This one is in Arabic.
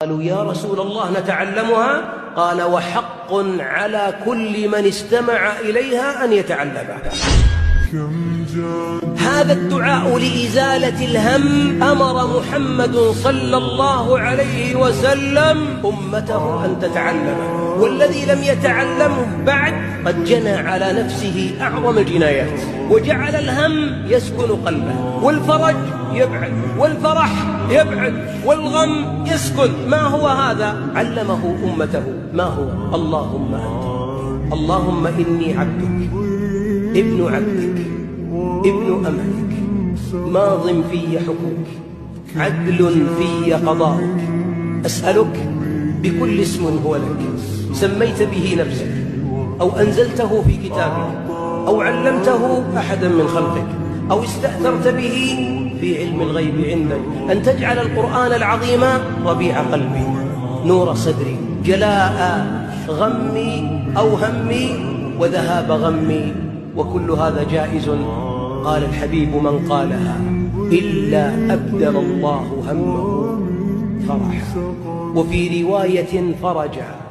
قالوا يا رسول الله نتعلمها؟ قال وحق على كل من استمع إليها أن يتعلمها. هذا الدعاء لإزالة الهم أمر محمد صلى الله عليه وسلم أمته أن تتعلمه، والذي لم يتعلمه بعد قد جنى على نفسه أعظم الجنايات، وجعل الهم يسكن قلبه، والفرج يبعد، والفرح يبعد، والغم يسكن. ما هو هذا؟ علمه أمته. ما هو؟ اللهم أنت، اللهم إني عبدك ابن عبدك ابن أمتك، ماض في حكمك، عدل في قضاءك، أسألك بكل اسم هو لك سميت به نفسك أو أنزلته في كتابك أو علمته أحدا من خلقك أو استأثرت به في علم الغيب عندك، أن تجعل القرآن العظيم ربيع قلبي، نور صدري، جلاء غمي أو همي وذهاب غمي، وكل هذا جائز. قال الحبيب من قالها إلا أبدل الله همه فرحا، وفي رواية فرجا.